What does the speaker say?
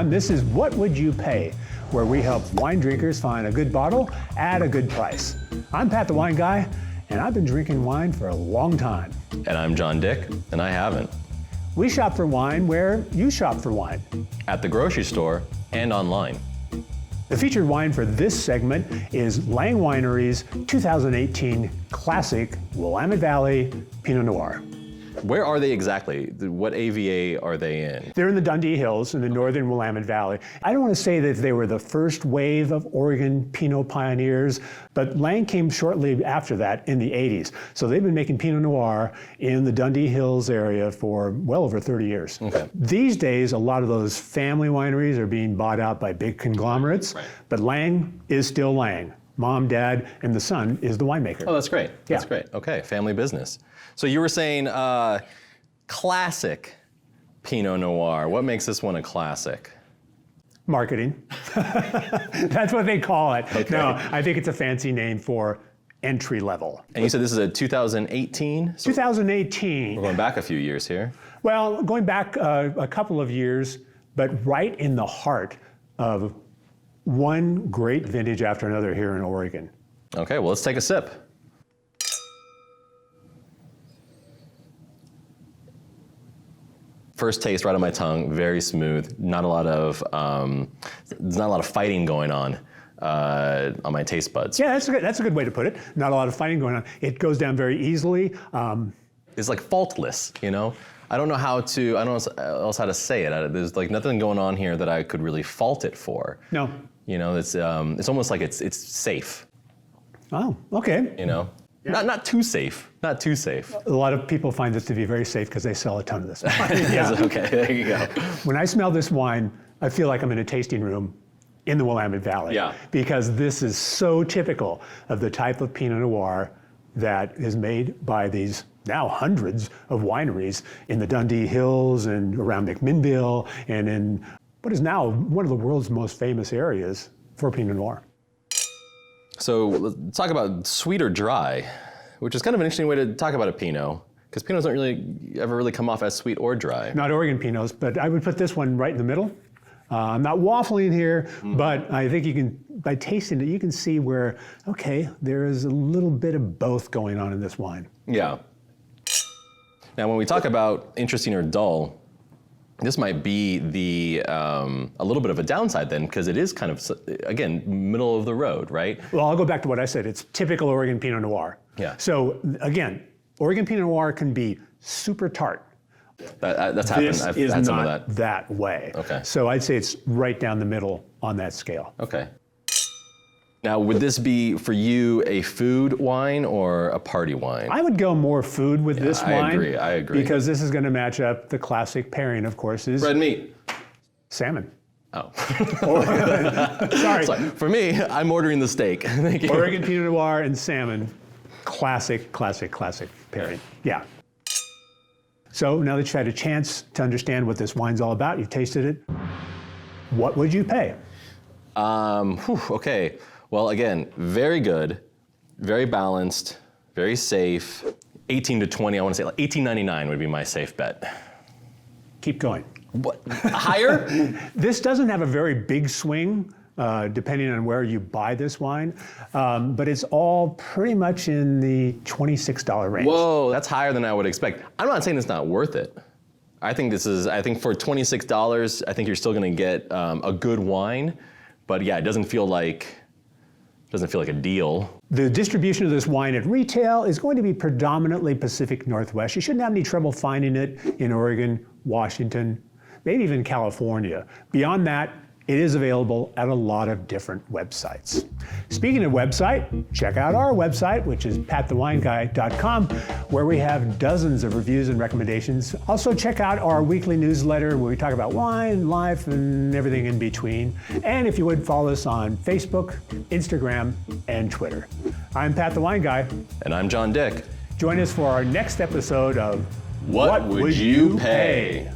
everyone. This is What Would You Pay, where we help wine drinkers find a good bottle at a good price. I'm Pat the Wine Guy, and I've been drinking wine for a long time. And I'm John Dick, and I haven't. We shop for wine where you shop for wine. At the grocery store and online. The featured wine for this segment is Lange Winery's 2018 classic Willamette Valley Pinot Noir. Where are they exactly? What AVA are they in? They're in the Dundee Hills in the northern Willamette Valley. I don't want to say that they were the first wave of Oregon Pinot pioneers, but Lange came shortly after that in the 80s. So they've been making Pinot Noir in the Dundee Hills area for well over 30 years. Okay. These days, a lot of those family wineries are being bought out by big conglomerates, Right. but Lange is still Lange. Mom, dad, and the son is the winemaker. Oh, that's great. That's Yeah. great. Okay, family business. So you were saying classic Pinot Noir. What makes this one a classic? Marketing. That's what they call it. Okay. No, I think it's a fancy name for entry level. And you said this is a 2018? So 2018. we're going back a few years here. Well, going back a couple of years, but right in the heart of one great vintage after another here in Oregon. Okay, well, let's take a sip. First taste right on my tongue, very smooth. Not a lot of, there's not a lot of fighting going on my taste buds. Yeah, that's a good way to put it. Not a lot of fighting going on. It goes down very easily. It's like faultless, you know? I don't know how to say it. There's like nothing going on here that I could really fault it for. No. You know, it's almost like it's safe, Oh, okay. you know? Not too safe, not too safe. A lot of people find this to be very safe because they sell a ton of this. Okay, there you go. When I smell this wine, I feel like I'm in a tasting room in the Willamette Valley. Yeah. Because this is so typical of the type of Pinot Noir that is made by these now hundreds of wineries in the Dundee Hills and around McMinnville and in what is now one of the world's most famous areas for Pinot Noir. So let's talk about sweet or dry, which is kind of an interesting way to talk about a Pinot, because Pinots don't ever really come off as sweet or dry. Not Oregon Pinots, but I would put this one right in the middle. I'm not waffling here, but I think you can, by tasting it, you can see where, okay, there is a little bit of both going on in this wine. Yeah. Now, when we talk about interesting or dull, this might be a little bit of a downside then, because it is kind of, again, middle of the road, right? Well, I'll go back to what I said. It's typical Oregon Pinot Noir. Yeah. So again, Oregon Pinot Noir can be super tart. That's happened. This I've is had some of not that way. Okay. So I'd say it's right down the middle on that scale. Okay. Now, would this be for you a food wine or a party wine? I would go more food with this wine. I agree. Because this is going to match up the classic pairing, of course, is Red meat. salmon. Oh. Sorry. For me, I'm ordering the steak. Thank you. Oregon Pinot Noir and salmon, classic pairing. Yeah. So now that you've had a chance to understand what this wine's all about, you've tasted it, what would you pay? Okay. Well, again, very good, very balanced, very safe. 18 to 20, I want to say like $18.99 would be my safe bet. Keep going. What? Higher? This doesn't have a very big swing, depending on where you buy this wine, but it's all pretty much in the $26 range. Whoa, that's higher than I would expect. I'm not saying it's not worth it. I think for $26, I think you're still going to get a good wine, but yeah, it doesn't feel like a deal. The distribution of this wine at retail is going to be predominantly Pacific Northwest. You shouldn't have any trouble finding it in Oregon, Washington, maybe even California. Beyond that, it is available at a lot of different websites. Speaking of website, check out our website, which is patthewineguy.com, where we have dozens of reviews and recommendations. Also check out our weekly newsletter where we talk about wine, life, and everything in between. And if you would, follow us on Facebook, Instagram, and Twitter. I'm Pat the Wine Guy. And I'm John Dick. Join us for our next episode of What Would You Pay?